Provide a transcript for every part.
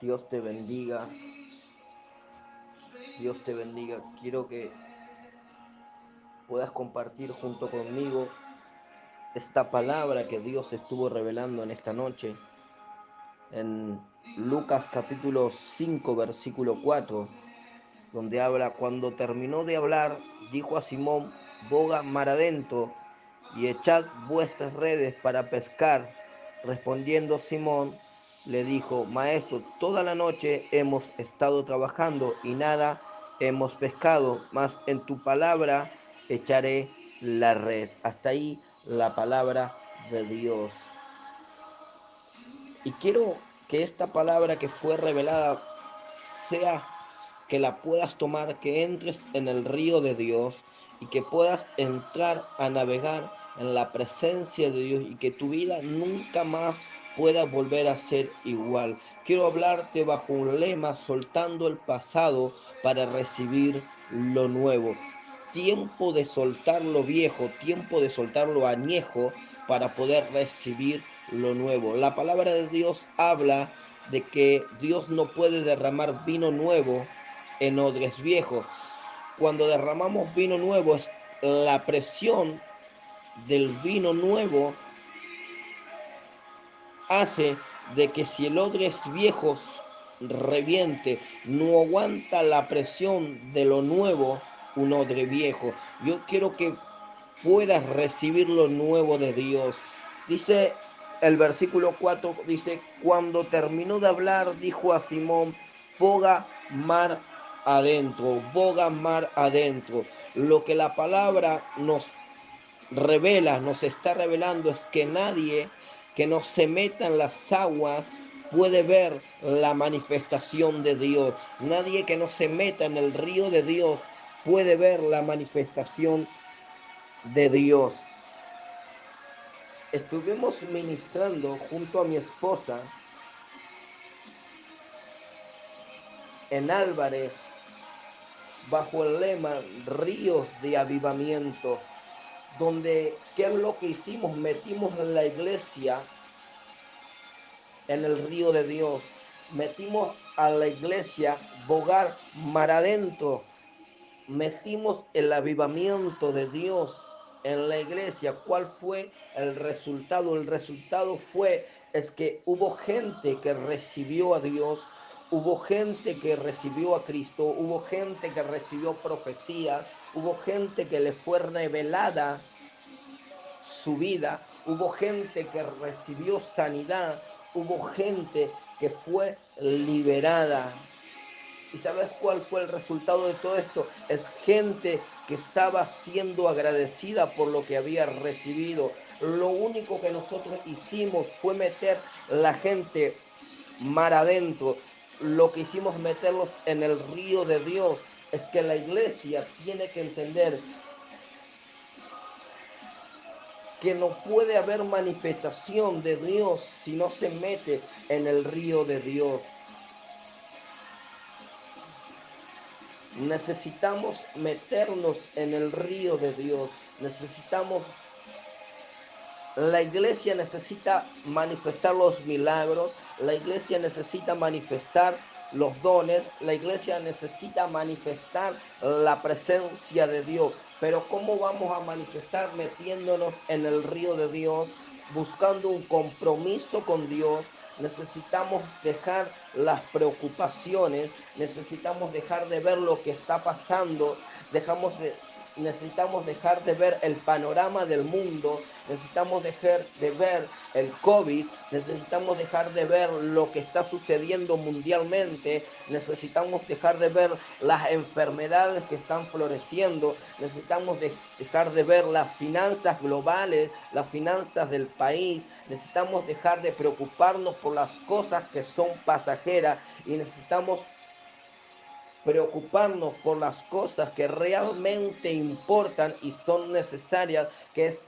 Dios te bendiga, Dios te bendiga. Quiero que puedas compartir junto conmigo esta palabra que Dios estuvo revelando en esta noche en Lucas capítulo 5 versículo 4, donde habla: cuando terminó de hablar, dijo a Simón: boga mar adentro y echad vuestras redes para pescar. Respondiendo Simón, le dijo: Maestro, toda la noche hemos estado trabajando y nada hemos pescado, mas en tu palabra echaré la red. Hasta ahí la palabra de Dios. Y quiero que esta palabra que fue revelada sea que la puedas tomar, que entres en el río de Dios y que puedas entrar a navegar en la presencia de Dios y que tu vida nunca más pueda volver a ser igual. Quiero hablarte bajo un lema: soltando el pasado para recibir lo nuevo. Tiempo de soltar lo viejo, tiempo de soltar lo añejo para poder recibir lo nuevo. La palabra de Dios habla de que Dios no puede derramar vino nuevo en odres viejos. Cuando derramamos vino nuevo, la presión del vino nuevo hace de que si el odre es viejo reviente, no aguanta la presión de lo nuevo un odre viejo. Yo quiero que puedas recibir lo nuevo de Dios. Dice el versículo 4, dice: cuando terminó de hablar, dijo a Simón: boga mar adentro, boga mar adentro. Lo que la palabra nos revela, nos está revelando, es que nadie que no se meta en las aguas puede ver la manifestación de Dios. Nadie que no se meta en el río de Dios puede ver la manifestación de Dios. Estuvimos ministrando junto a mi esposa en Álvarez bajo el lema Ríos de Avivamiento, donde, ¿qué es lo que hicimos? Metimos en la iglesia en el río de Dios. Metimos a la iglesia bogar mar adentro. Metimos el avivamiento de Dios en la iglesia. ¿Cuál fue el resultado? El resultado fue es que hubo gente que recibió a Dios, hubo gente que recibió a Cristo, hubo gente que recibió profecía, hubo gente que le fue revelada su vida, hubo gente que recibió sanidad, hubo gente que fue liberada. ¿Y sabes cuál fue el resultado de todo esto? Es gente que estaba siendo agradecida por lo que había recibido. Lo único que nosotros hicimos fue meter la gente mar adentro. Lo que hicimos meterlos en el río de Dios. Es que la iglesia tiene que entender que no puede haber manifestación de Dios si no se mete en el río de Dios. Necesitamos meternos en el río de Dios. La iglesia necesita manifestar los milagros. La iglesia necesita manifestar los dones. La iglesia necesita manifestar la presencia de Dios. Pero ¿cómo vamos a manifestar? Metiéndonos en el río de Dios, buscando un compromiso con Dios. Necesitamos dejar las preocupaciones, necesitamos dejar de ver lo que está pasando, necesitamos dejar de ver el panorama del mundo, necesitamos dejar de ver el COVID, necesitamos dejar de ver lo que está sucediendo mundialmente, necesitamos dejar de ver las enfermedades que están floreciendo, necesitamos dejar de ver las finanzas globales, las finanzas del país, necesitamos dejar de preocuparnos por las cosas que son pasajeras y necesitamos preocuparnos por las cosas que realmente importan y son necesarias, que es: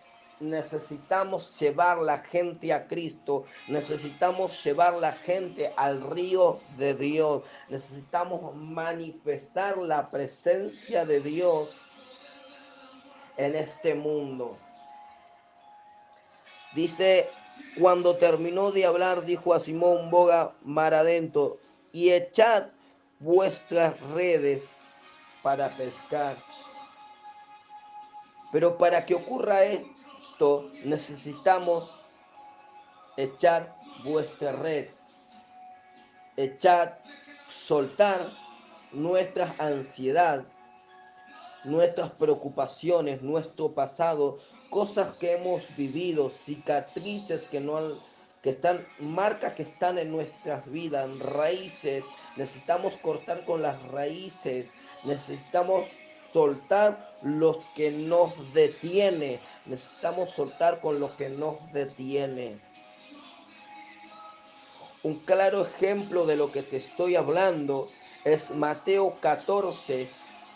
necesitamos llevar la gente a Cristo, necesitamos llevar la gente al río de Dios, necesitamos manifestar la presencia de Dios en este mundo. Dice: cuando terminó de hablar, dijo a Simón: boga mar adentro y echad vuestras redes para pescar. Pero para que ocurra esto, necesitamos echar vuestra red, echar, soltar nuestra ansiedad, nuestras preocupaciones, nuestro pasado, cosas que hemos vivido, cicatrices que están, marcas que están en nuestras vidas, raíces. Necesitamos cortar con las raíces, necesitamos soltar los que nos detiene, necesitamos soltar con lo que nos detiene. Un claro ejemplo de lo que te estoy hablando es Mateo 14,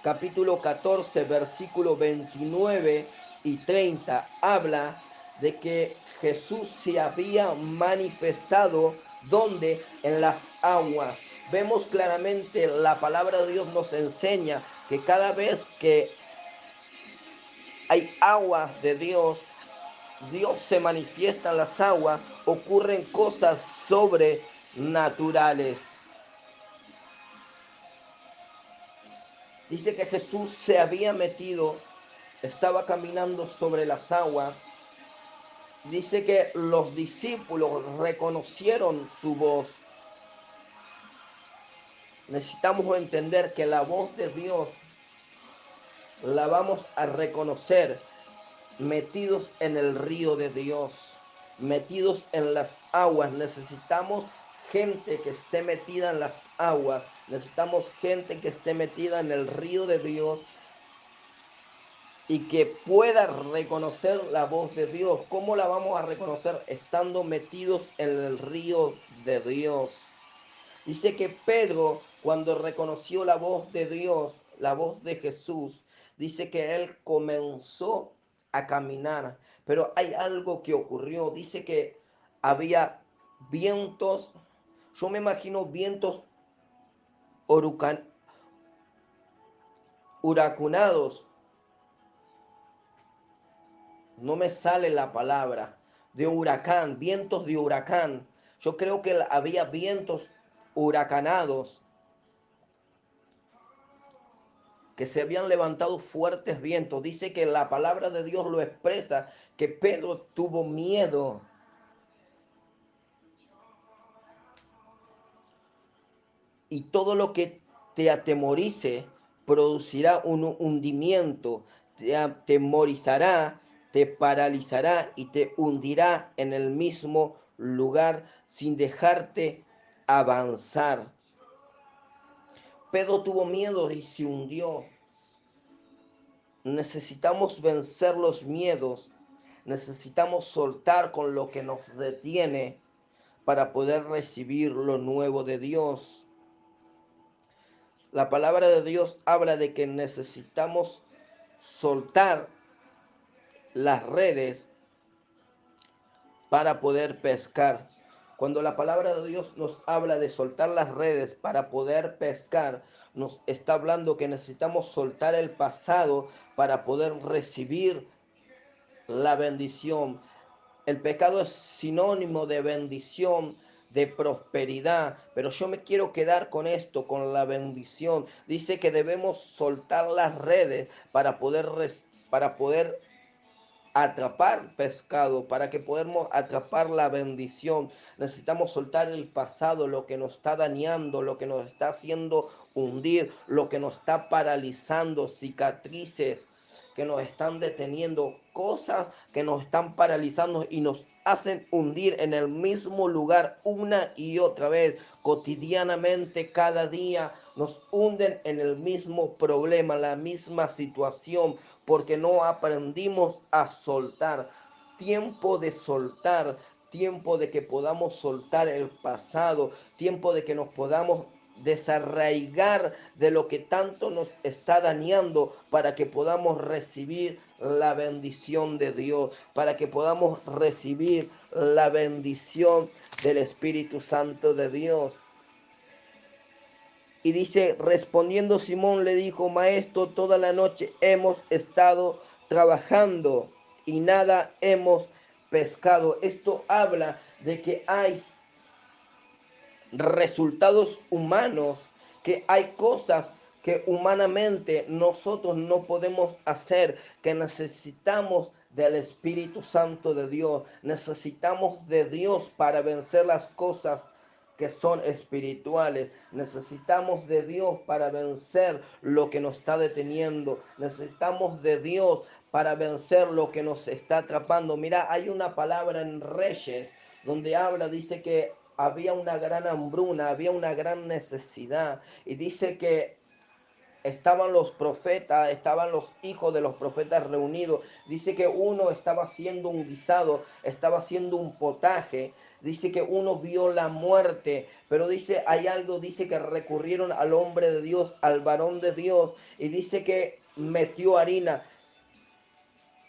capítulo 14, versículo 29 y 30. Habla de que Jesús se había manifestado donde en las aguas. Vemos claramente la palabra de Dios nos enseña que cada vez que hay aguas de Dios, Dios se manifiesta en las aguas, ocurren cosas sobrenaturales. Dice que Jesús se había metido, estaba caminando sobre las aguas. Dice que los discípulos reconocieron su voz. Necesitamos entender que la voz de Dios la vamos a reconocer metidos en el río de Dios, metidos en las aguas. Necesitamos gente que esté metida en las aguas, necesitamos gente que esté metida en el río de Dios y que pueda reconocer la voz de Dios. ¿Cómo la vamos a reconocer? Estando metidos en el río de Dios. Dice que Pedro, cuando reconoció la voz de Dios, la voz de Jesús, dice que él comenzó a caminar. Pero hay algo que ocurrió. Dice que había vientos, yo me imagino vientos huracanados. No me sale la palabra. De huracán, vientos de huracán. Yo creo que había vientos huracanados, que se habían levantado fuertes vientos. Dice que la palabra de Dios lo expresa, que Pedro tuvo miedo. Y todo lo que te atemorice producirá un hundimiento, te atemorizará, te paralizará y te hundirá en el mismo lugar sin dejarte avanzar. Pedro tuvo miedo y se hundió. Necesitamos vencer los miedos, necesitamos soltar con lo que nos detiene para poder recibir lo nuevo de Dios. La palabra de Dios habla de que necesitamos soltar las redes para poder pescar. Cuando la palabra de Dios nos habla de soltar las redes para poder pescar, nos está hablando que necesitamos soltar el pasado para poder recibir la bendición. El pecado es sinónimo de bendición, de prosperidad, pero yo me quiero quedar con esto, con la bendición. Dice que debemos soltar las redes para poder atrapar pescado, para que podamos atrapar la bendición. Necesitamos soltar el pasado, lo que nos está dañando, lo que nos está haciendo hundir, lo que nos está paralizando, cicatrices que nos están deteniendo, cosas que nos están paralizando y nos hacen hundir en el mismo lugar una y otra vez, cotidianamente, cada día, nos hunden en el mismo problema, la misma situación, porque no aprendimos a soltar. Tiempo de soltar, tiempo de que podamos soltar el pasado, tiempo de que nos podamos desarraigar de lo que tanto nos está dañando para que podamos recibir la bendición de Dios, para que podamos recibir la bendición del Espíritu Santo de Dios. Y dice, respondiendo Simón le dijo, Maestro, toda la noche hemos estado trabajando y nada hemos pescado. Esto habla de que hay resultados humanos, que hay cosas que humanamente nosotros no podemos hacer, que necesitamos del Espíritu Santo de Dios, necesitamos de Dios para vencer las cosas que son espirituales. Necesitamos de Dios para vencer lo que nos está deteniendo. Necesitamos de Dios para vencer lo que nos está atrapando. Mira, hay una palabra en Reyes donde habla, dice que había una gran hambruna, había una gran necesidad. Y dice que estaban los profetas, estaban los hijos de los profetas reunidos. Dice que uno estaba haciendo un guisado, estaba haciendo un potaje. Dice que uno vio la muerte, pero dice, hay algo, dice que recurrieron al hombre de Dios, al varón de Dios, y dice que metió harina.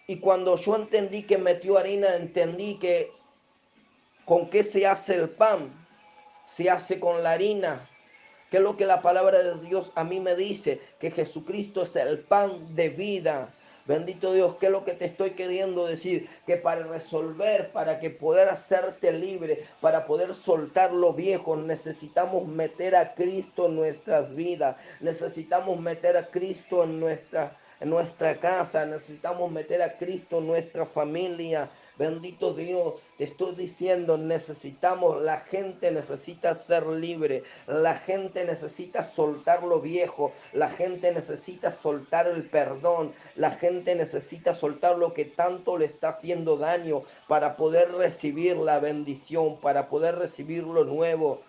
Y cuando yo entendí que metió harina, entendí que con qué se hace el pan, se hace con la harina. ¿Qué es lo que la palabra de Dios a mí me dice? Que Jesucristo es el pan de vida. Bendito Dios, ¿qué es lo que te estoy queriendo decir? Que para resolver, para que poder hacerte libre, para poder soltar lo viejo, necesitamos meter a Cristo en nuestras vidas. Necesitamos meter a Cristo en nuestra casa. Necesitamos meter a Cristo en nuestra familia. Bendito Dios, te estoy diciendo, necesitamos, la gente necesita ser libre, la gente necesita soltar lo viejo, la gente necesita soltar el perdón, la gente necesita soltar lo que tanto le está haciendo daño para poder recibir la bendición, para poder recibir lo nuevo.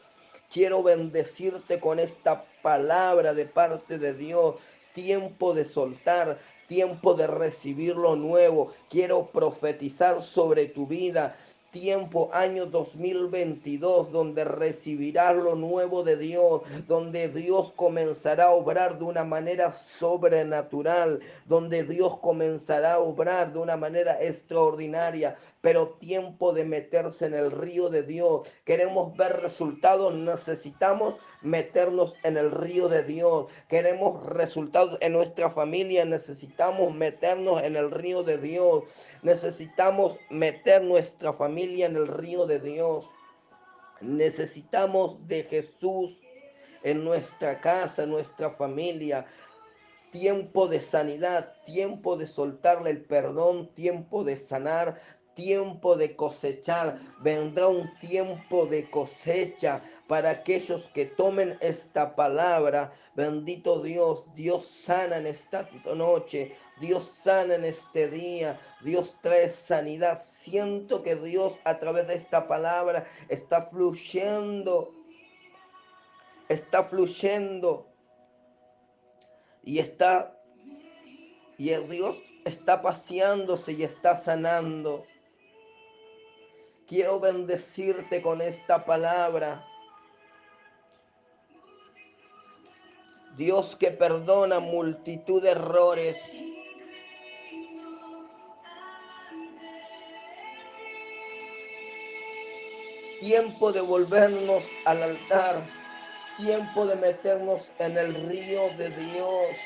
Quiero bendecirte con esta palabra de parte de Dios. Tiempo de soltar, tiempo de recibir lo nuevo. Quiero profetizar sobre tu vida. Tiempo, año 2022, donde recibirás lo nuevo de Dios, donde Dios comenzará a obrar de una manera sobrenatural, donde Dios comenzará a obrar de una manera extraordinaria, pero tiempo de meterse en el río de Dios. Queremos ver resultados, necesitamos meternos en el río de Dios. Queremos resultados en nuestra familia, necesitamos meternos en el río de Dios. Necesitamos meter nuestra familia en el río de Dios. Necesitamos de Jesús en nuestra casa, en nuestra familia. Tiempo de sanidad, tiempo de soltarle el perdón, tiempo de sanar, tiempo de cosechar. Vendrá un tiempo de cosecha para aquellos que tomen esta palabra. Bendito Dios, Dios sana en esta noche, Dios sana en este día, Dios trae sanidad. Siento que Dios a través de esta palabra está fluyendo y está y el Dios está paseándose y está sanando. Quiero bendecirte con esta palabra. Dios que perdona multitud de errores. Tiempo de volvernos al altar. Tiempo de meternos en el río de Dios.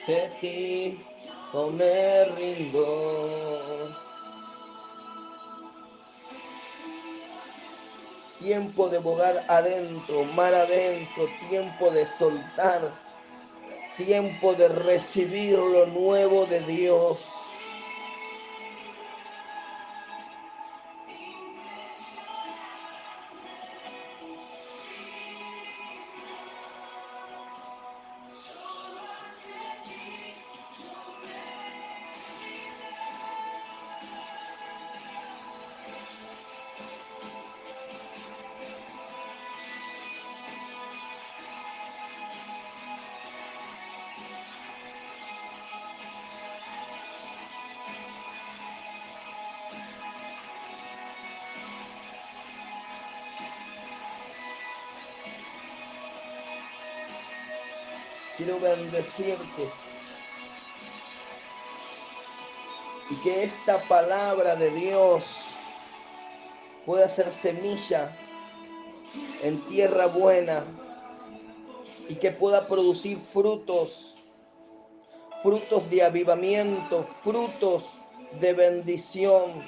De ti no me rindo. Tiempo de bogar adentro, mar adentro, tiempo de soltar, tiempo de recibir lo nuevo de Dios. Quiero bendecirte y que esta palabra de Dios pueda ser semilla en tierra buena, y que pueda producir frutos, frutos de avivamiento, frutos de bendición,